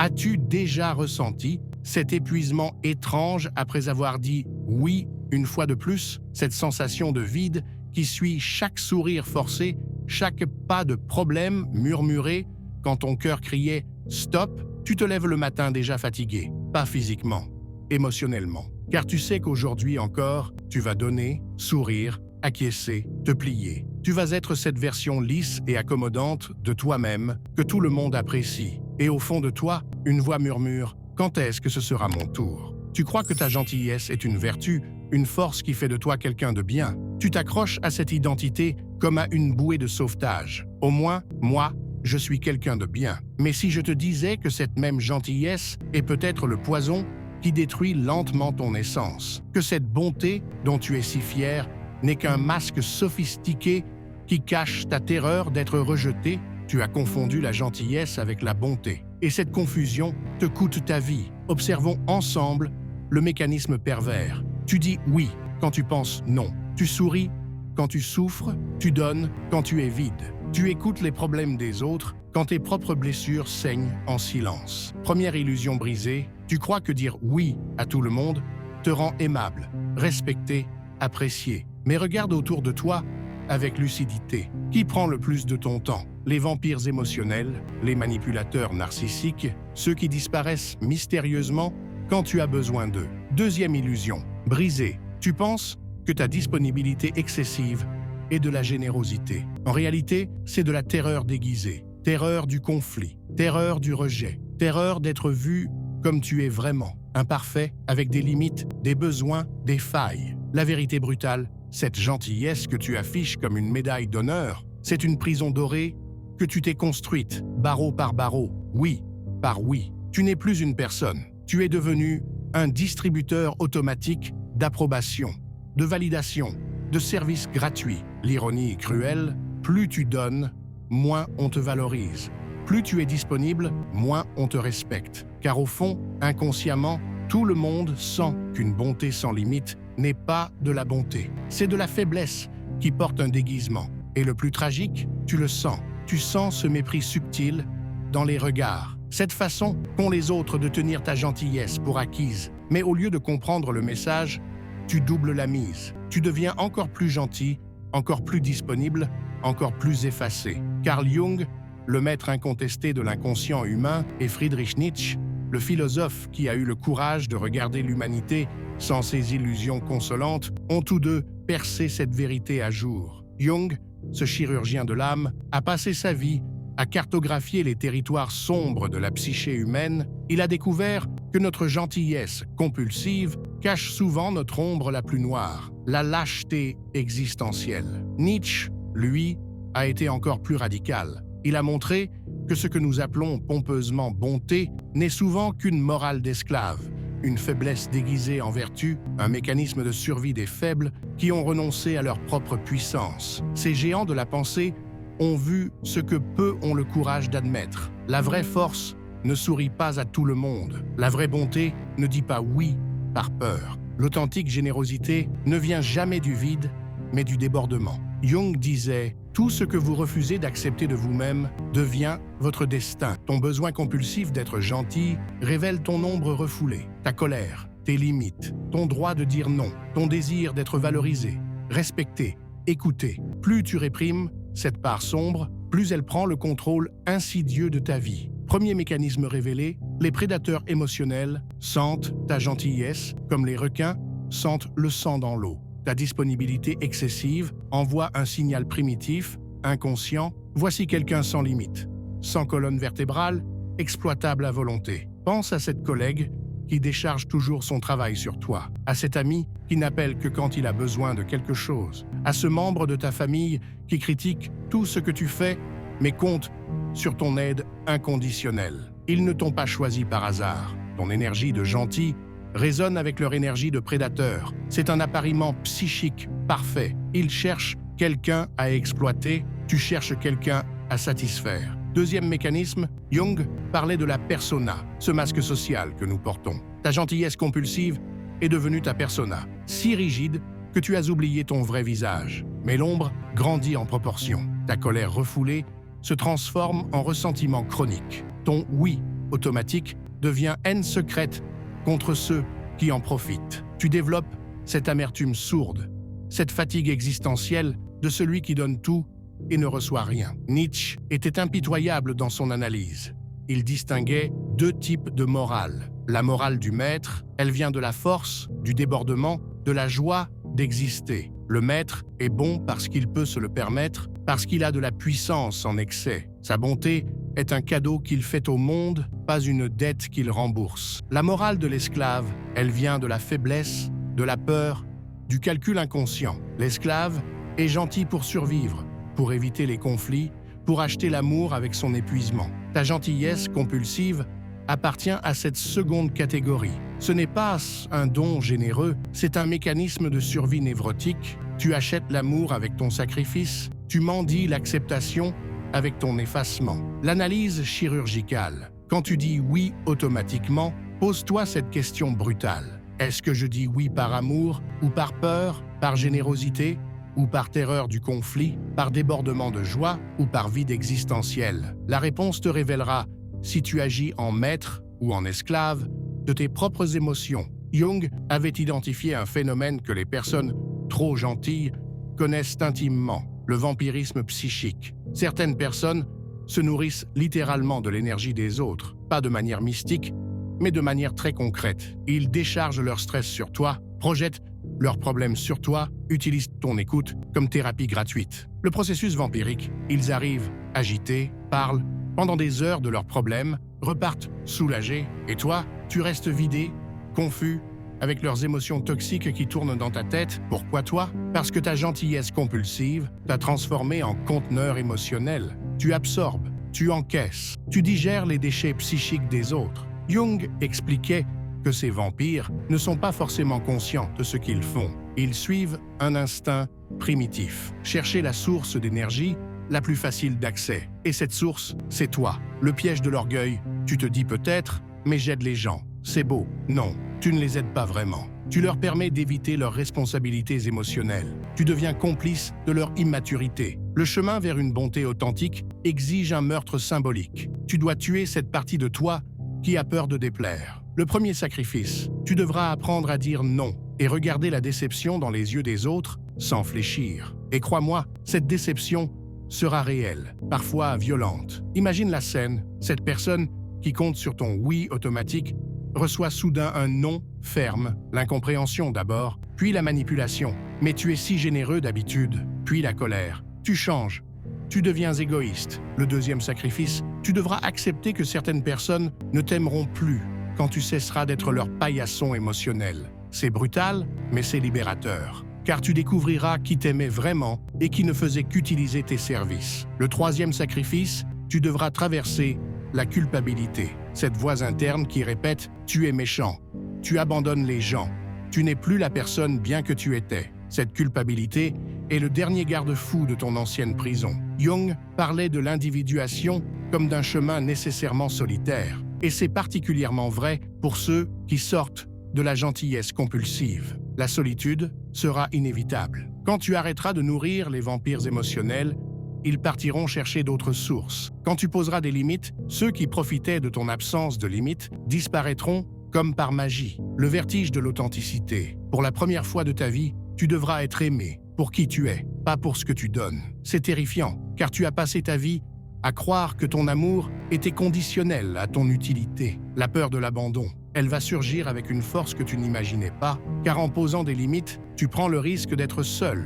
As-tu déjà ressenti cet épuisement étrange après avoir dit « oui » une fois de plus, cette sensation de vide qui suit chaque sourire forcé, chaque pas de problème murmuré, quand ton cœur criait « stop », tu te lèves le matin déjà fatigué, pas physiquement, émotionnellement. Car tu sais qu'aujourd'hui encore, tu vas donner, sourire, acquiescer, te plier. Tu vas être cette version lisse et accommodante de toi-même que tout le monde apprécie. Et au fond de toi, une voix murmure « Quand est-ce que ce sera mon tour ?» Tu crois que ta gentillesse est une vertu, une force qui fait de toi quelqu'un de bien. Tu t'accroches à cette identité comme à une bouée de sauvetage. Au moins, moi, je suis quelqu'un de bien. Mais si je te disais que cette même gentillesse est peut-être le poison qui détruit lentement ton essence, que cette bonté dont tu es si fier n'est qu'un masque sophistiqué qui cache ta terreur d'être rejeté, tu as confondu la gentillesse avec la bonté. Et cette confusion te coûte ta vie. Observons ensemble le mécanisme pervers. Tu dis oui quand tu penses non. Tu souris quand tu souffres. Tu donnes quand tu es vide. Tu écoutes les problèmes des autres quand tes propres blessures saignent en silence. Première illusion brisée, tu crois que dire oui à tout le monde te rend aimable, respecté, apprécié. Mais regarde autour de toi avec lucidité. Qui prend le plus de ton temps? Les vampires émotionnels, les manipulateurs narcissiques, ceux qui disparaissent mystérieusement quand tu as besoin d'eux. Deuxième illusion, brisée. Tu penses que ta disponibilité excessive est de la générosité. En réalité, c'est de la terreur déguisée. Terreur du conflit, terreur du rejet, terreur d'être vu comme tu es vraiment, imparfait, avec des limites, des besoins, des failles. La vérité brutale, cette gentillesse que tu affiches comme une médaille d'honneur, c'est une prison dorée que tu t'es construite, barreau par barreau, oui par oui. Tu n'es plus une personne, tu es devenu un distributeur automatique d'approbation, de validation, de services gratuits. L'ironie est cruelle, plus tu donnes, moins on te valorise. Plus tu es disponible, moins on te respecte. Car au fond, inconsciemment, tout le monde sent qu'une bonté sans limite n'est pas de la bonté. C'est de la faiblesse qui porte un déguisement. Et le plus tragique, tu le sens. Tu sens ce mépris subtil dans les regards. Cette façon qu'ont les autres de tenir ta gentillesse pour acquise. Mais au lieu de comprendre le message, tu doubles la mise. Tu deviens encore plus gentil, encore plus disponible, encore plus effacé. Carl Jung, le maître incontesté de l'inconscient humain, et Friedrich Nietzsche, le philosophe qui a eu le courage de regarder l'humanité sans ses illusions consolantes, ont tous deux percé cette vérité à jour. Jung, ce chirurgien de l'âme, a passé sa vie à cartographier les territoires sombres de la psyché humaine. Il a découvert que notre gentillesse compulsive cache souvent notre ombre la plus noire, la lâcheté existentielle. Nietzsche, lui, a été encore plus radical. Il a montré que ce que nous appelons pompeusement bonté n'est souvent qu'une morale d'esclave, une faiblesse déguisée en vertu, un mécanisme de survie des faibles qui ont renoncé à leur propre puissance. Ces géants de la pensée ont vu ce que peu ont le courage d'admettre. La vraie force ne sourit pas à tout le monde. La vraie bonté ne dit pas oui par peur. L'authentique générosité ne vient jamais du vide, mais du débordement. Jung disait « Tout ce que vous refusez d'accepter de vous-même devient votre destin. Ton besoin compulsif d'être gentil révèle ton ombre refoulée, ta colère, tes limites, ton droit de dire non, ton désir d'être valorisé, respecté, écouté. Plus tu réprimes cette part sombre, plus elle prend le contrôle insidieux de ta vie. Premier mécanisme révélé, les prédateurs émotionnels sentent ta gentillesse comme les requins sentent le sang dans l'eau. Ta disponibilité excessive envoie un signal primitif, inconscient. Voici quelqu'un sans limite, sans colonne vertébrale, exploitable à volonté. Pense à cette collègue qui décharge toujours son travail sur toi, à cet ami qui n'appelle que quand il a besoin de quelque chose, à ce membre de ta famille qui critique tout ce que tu fais, mais compte sur ton aide inconditionnelle. Ils ne t'ont pas choisi par hasard. Ton énergie de gentil résonne avec leur énergie de prédateur. C'est un appariement psychique parfait. Ils cherchent quelqu'un à exploiter, tu cherches quelqu'un à satisfaire. Deuxième mécanisme, Jung parlait de la persona, ce masque social que nous portons. Ta gentillesse compulsive est devenue ta persona, si rigide que tu as oublié ton vrai visage. Mais l'ombre grandit en proportion. Ta colère refoulée se transforme en ressentiment chronique. Ton oui automatique devient haine secrète contre ceux qui en profitent. Tu développes cette amertume sourde, cette fatigue existentielle de celui qui donne tout et ne reçoit rien. Nietzsche était impitoyable dans son analyse. Il distinguait deux types de morale. La morale du maître, elle vient de la force, du débordement, de la joie d'exister. Le maître est bon parce qu'il peut se le permettre, parce qu'il a de la puissance en excès. Sa bonté est un cadeau qu'il fait au monde, pas une dette qu'il rembourse. La morale de l'esclave, elle vient de la faiblesse, de la peur, du calcul inconscient. L'esclave est gentil pour survivre, pour éviter les conflits, pour acheter l'amour avec son épuisement. Ta gentillesse compulsive appartient à cette seconde catégorie. Ce n'est pas un don généreux, c'est un mécanisme de survie névrotique. Tu achètes l'amour avec ton sacrifice, tu mendies l'acceptation avec ton effacement. L'analyse chirurgicale. Quand tu dis oui automatiquement, pose-toi cette question brutale. Est-ce que je dis oui par amour ou par peur, par générosité ou par terreur du conflit, par débordement de joie ou par vide existentiel? La réponse te révélera si tu agis en maître ou en esclave de tes propres émotions. Jung avait identifié un phénomène que les personnes trop gentilles connaissent intimement, le vampirisme psychique. Certaines personnes se nourrissent littéralement de l'énergie des autres, pas de manière mystique, mais de manière très concrète. Ils déchargent leur stress sur toi, projettent leurs problèmes sur toi, utilisent ton écoute comme thérapie gratuite. Le processus vampirique, ils arrivent agités, parlent pendant des heures de leurs problèmes, repartent soulagés, et toi, tu restes vidé, confus, avec leurs émotions toxiques qui tournent dans ta tête. Pourquoi toi? Parce que ta gentillesse compulsive t'a transformé en conteneur émotionnel. Tu absorbes, tu encaisses, tu digères les déchets psychiques des autres. Jung expliquait que ces vampires ne sont pas forcément conscients de ce qu'ils font. Ils suivent un instinct primitif. Chercher la source d'énergie la plus facile d'accès. Et cette source, c'est toi. Le piège de l'orgueil, tu te dis peut-être, mais j'aide les gens. C'est beau. Non, tu ne les aides pas vraiment. Tu leur permets d'éviter leurs responsabilités émotionnelles. Tu deviens complice de leur immaturité. Le chemin vers une bonté authentique exige un meurtre symbolique. Tu dois tuer cette partie de toi qui a peur de déplaire. Le premier sacrifice, tu devras apprendre à dire non et regarder la déception dans les yeux des autres sans fléchir. Et crois-moi, cette déception sera réelle, parfois violente. Imagine la scène, cette personne qui compte sur ton oui automatique reçoit soudain un non ferme, l'incompréhension d'abord, puis la manipulation. Mais tu es si généreux d'habitude, puis la colère. Tu changes, tu deviens égoïste. Le deuxième sacrifice, tu devras accepter que certaines personnes ne t'aimeront plus quand tu cesseras d'être leur paillasson émotionnel. C'est brutal, mais c'est libérateur. Car tu découvriras qui t'aimait vraiment et qui ne faisait qu'utiliser tes services. Le troisième sacrifice, tu devras traverser la culpabilité. Cette voix interne qui répète « tu es méchant »,« tu abandonnes les gens »,« tu n'es plus la personne bien que tu étais ». Cette culpabilité est le dernier garde-fou de ton ancienne prison. Jung parlait de l'individuation comme d'un chemin nécessairement solitaire. Et c'est particulièrement vrai pour ceux qui sortent de la gentillesse compulsive. La solitude sera inévitable. Quand tu arrêteras de nourrir les vampires émotionnels, ils partiront chercher d'autres sources. Quand tu poseras des limites, ceux qui profitaient de ton absence de limites disparaîtront comme par magie. Le vertige de l'authenticité. Pour la première fois de ta vie, tu devras être aimé pour qui tu es, pas pour ce que tu donnes. C'est terrifiant, car tu as passé ta vie à croire que ton amour était conditionnel à ton utilité. La peur de l'abandon, elle va surgir avec une force que tu n'imaginais pas, car en posant des limites, tu prends le risque d'être seul,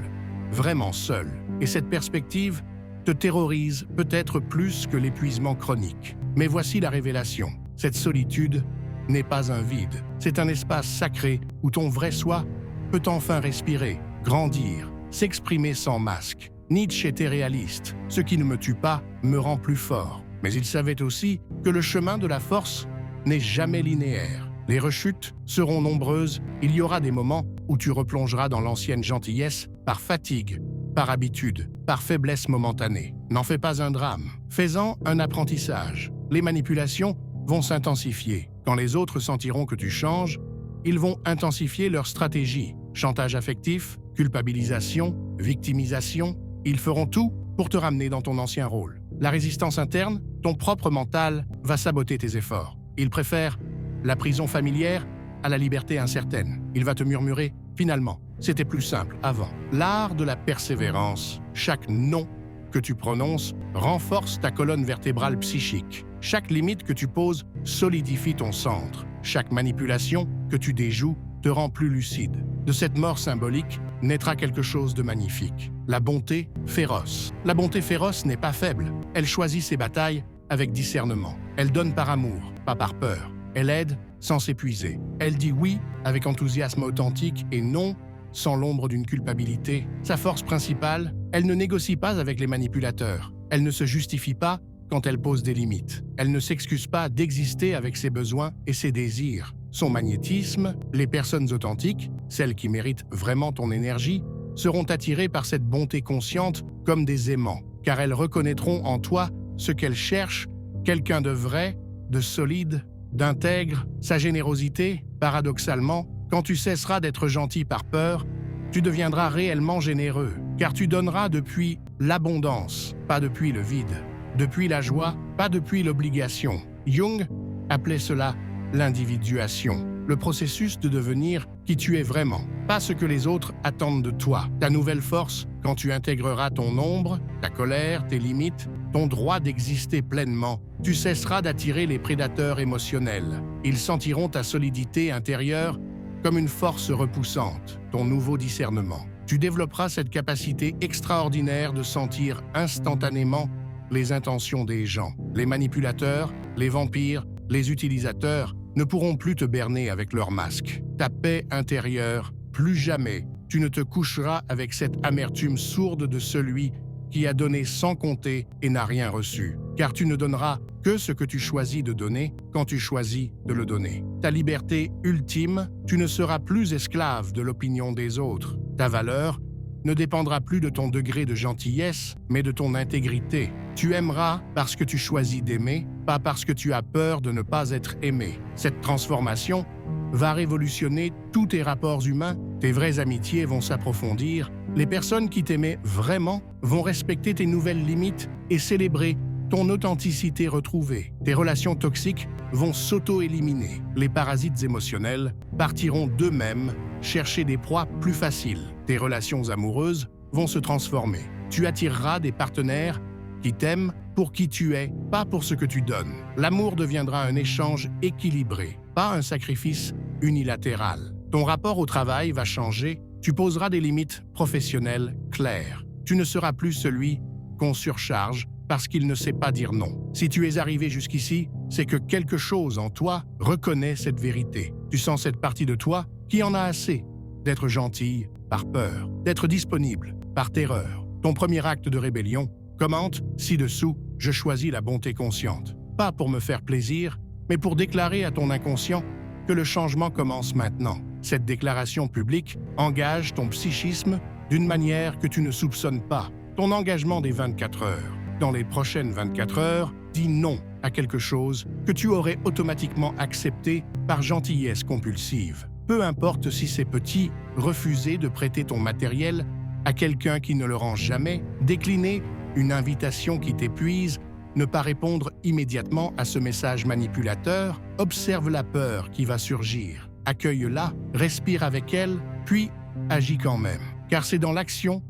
vraiment seul. Et cette perspective te terrorise peut-être plus que l'épuisement chronique. Mais voici la révélation. Cette solitude n'est pas un vide. C'est un espace sacré où ton vrai soi peut enfin respirer, grandir, s'exprimer sans masque. Nietzsche était réaliste. Ce qui ne me tue pas me rend plus fort. Mais il savait aussi que le chemin de la force n'est jamais linéaire. Les rechutes seront nombreuses. Il y aura des moments où tu replongeras dans l'ancienne gentillesse par fatigue, par habitude, par faiblesse momentanée. N'en fais pas un drame. Fais-en un apprentissage. Les manipulations vont s'intensifier. Quand les autres sentiront que tu changes, ils vont intensifier leur stratégie. Chantage affectif, culpabilisation, victimisation, ils feront tout pour te ramener dans ton ancien rôle. La résistance interne, ton propre mental, va saboter tes efforts. Il préfère la prison familière à la liberté incertaine. Il va te murmurer « Finalement, c'était plus simple avant ». L'art de la persévérance, chaque non que tu prononces renforce ta colonne vertébrale psychique. Chaque limite que tu poses solidifie ton centre. Chaque manipulation que tu déjoues te rend plus lucide. De cette mort symbolique naîtra quelque chose de magnifique. La bonté féroce. La bonté féroce n'est pas faible. Elle choisit ses batailles avec discernement. Elle donne par amour, pas par peur. Elle aide sans s'épuiser. Elle dit oui avec enthousiasme authentique et non sans l'ombre d'une culpabilité. Sa force principale, elle ne négocie pas avec les manipulateurs. Elle ne se justifie pas quand elle pose des limites. Elle ne s'excuse pas d'exister avec ses besoins et ses désirs. Son magnétisme, les personnes authentiques, celles qui méritent vraiment ton énergie, seront attirées par cette bonté consciente comme des aimants, car elles reconnaîtront en toi ce qu'elles cherchent, quelqu'un de vrai, de solide, d'intègre. Sa générosité, paradoxalement, quand tu cesseras d'être gentil par peur, tu deviendras réellement généreux, car tu donneras depuis l'abondance, pas depuis le vide, depuis la joie, pas depuis l'obligation. Jung appelait cela l'individuation, le processus de devenir qui tu es vraiment, pas ce que les autres attendent de toi. Ta nouvelle force, quand tu intégreras ton ombre, ta colère, tes limites, ton droit d'exister pleinement, tu cesseras d'attirer les prédateurs émotionnels. Ils sentiront ta solidité intérieure comme une force repoussante, ton nouveau discernement. Tu développeras cette capacité extraordinaire de sentir instantanément les intentions des gens. Les manipulateurs, les vampires, les utilisateurs ne pourront plus te berner avec leur masque. Ta paix intérieure, plus jamais, tu ne te coucheras avec cette amertume sourde de celui qui a donné sans compter et n'a rien reçu. Car tu ne donneras que ce que tu choisis de donner quand tu choisis de le donner. Ta liberté ultime, tu ne seras plus esclave de l'opinion des autres. Ta valeur ne dépendra plus de ton degré de gentillesse, mais de ton intégrité. Tu aimeras parce que tu choisis d'aimer, pas parce que tu as peur de ne pas être aimé. Cette transformation va révolutionner tous tes rapports humains, tes vraies amitiés vont s'approfondir, les personnes qui t'aimaient vraiment vont respecter tes nouvelles limites et célébrer ton authenticité retrouvée. Tes relations toxiques vont s'auto-éliminer. Les parasites émotionnels partiront d'eux-mêmes chercher des proies plus faciles. Tes relations amoureuses vont se transformer. Tu attireras des partenaires qui t'aiment pour qui tu es, pas pour ce que tu donnes. L'amour deviendra un échange équilibré, pas un sacrifice unilatéral. Ton rapport au travail va changer. Tu poseras des limites professionnelles claires. Tu ne seras plus celui qu'on surcharge parce qu'il ne sait pas dire non. Si tu es arrivé jusqu'ici, c'est que quelque chose en toi reconnaît cette vérité. Tu sens cette partie de toi qui en a assez d'être gentille par peur, d'être disponible par terreur. Ton premier acte de rébellion, commente ci-dessous « Je choisis la bonté consciente ». Pas pour me faire plaisir, mais pour déclarer à ton inconscient que le changement commence maintenant. Cette déclaration publique engage ton psychisme d'une manière que tu ne soupçonnes pas. Ton engagement des 24 heures. Dans les prochaines 24 heures, dis non à quelque chose que tu aurais automatiquement accepté par gentillesse compulsive. Peu importe si c'est petit, refuser de prêter ton matériel à quelqu'un qui ne le rend jamais, décliner une invitation qui t'épuise, ne pas répondre immédiatement à ce message manipulateur, observe la peur qui va surgir. Accueille-la, respire avec elle, puis agis quand même. Car c'est dans l'action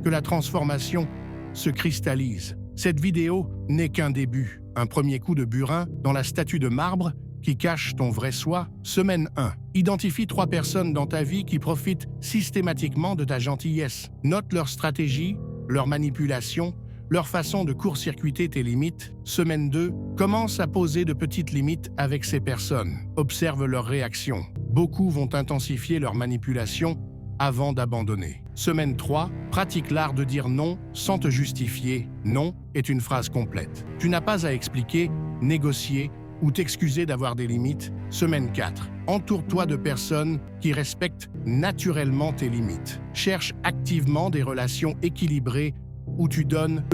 que la transformation se cristallise. Cette vidéo n'est qu'un début, un premier coup de burin dans la statue de marbre qui cache ton vrai soi. Semaine 1. Identifie 3 personnes dans ta vie qui profitent systématiquement de ta gentillesse. Note leur stratégie, leur manipulation, leur façon de court-circuiter tes limites. Semaine 2. Commence à poser de petites limites avec ces personnes. Observe leurs réactions. Beaucoup vont intensifier leur manipulation avant d'abandonner. Semaine 3. Pratique l'art de dire non sans te justifier. Non est une phrase complète. Tu n'as pas à expliquer, négocier ou t'excuser d'avoir des limites. Semaine 4. Entoure-toi de personnes qui respectent naturellement tes limites. Cherche activement des relations équilibrées où tu donnes,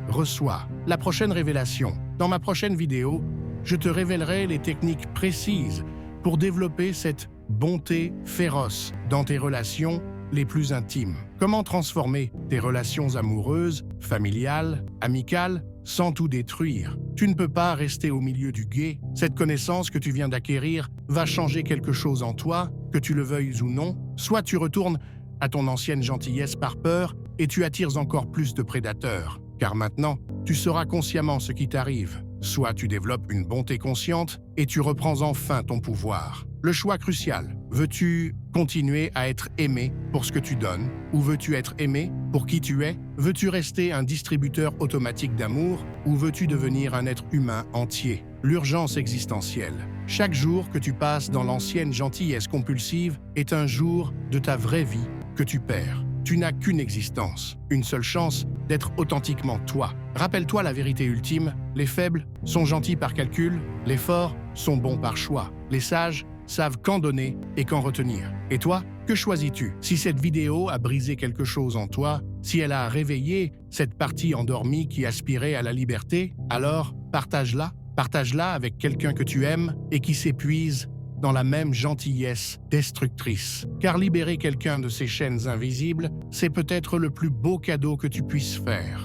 reçois. La prochaine révélation. Dans ma prochaine vidéo, je te révélerai les techniques précises pour développer cette bonté féroce dans tes relations les plus intimes. Comment transformer tes relations amoureuses, familiales, amicales sans tout détruire. Tu ne peux pas rester au milieu du gué. Cette connaissance que tu viens d'acquérir va changer quelque chose en toi, que tu le veuilles ou non. Soit tu retournes à ton ancienne gentillesse par peur et tu attires encore plus de prédateurs. Car maintenant, tu sauras consciemment ce qui t'arrive. Soit tu développes une bonté consciente et tu reprends enfin ton pouvoir. Le choix crucial. Veux-tu continuer à être aimé pour ce que tu donnes ou veux-tu être aimé pour qui tu es? Veux-tu rester un distributeur automatique d'amour ou veux-tu devenir un être humain entier? L'urgence existentielle. Chaque jour que tu passes dans l'ancienne gentillesse compulsive est un jour de ta vraie vie que tu perds. Tu n'as qu'une existence, une seule chance d'être authentiquement toi. Rappelle-toi la vérité ultime, les faibles sont gentils par calcul, les forts sont bons par choix, les sages savent quand donner et quand retenir. Et toi, que choisis-tu? Si cette vidéo a brisé quelque chose en toi, si elle a réveillé cette partie endormie qui aspirait à la liberté, alors partage-la. Partage-la avec quelqu'un que tu aimes et qui s'épuise dans la même gentillesse destructrice. Car libérer quelqu'un de ces chaînes invisibles, c'est peut-être le plus beau cadeau que tu puisses faire.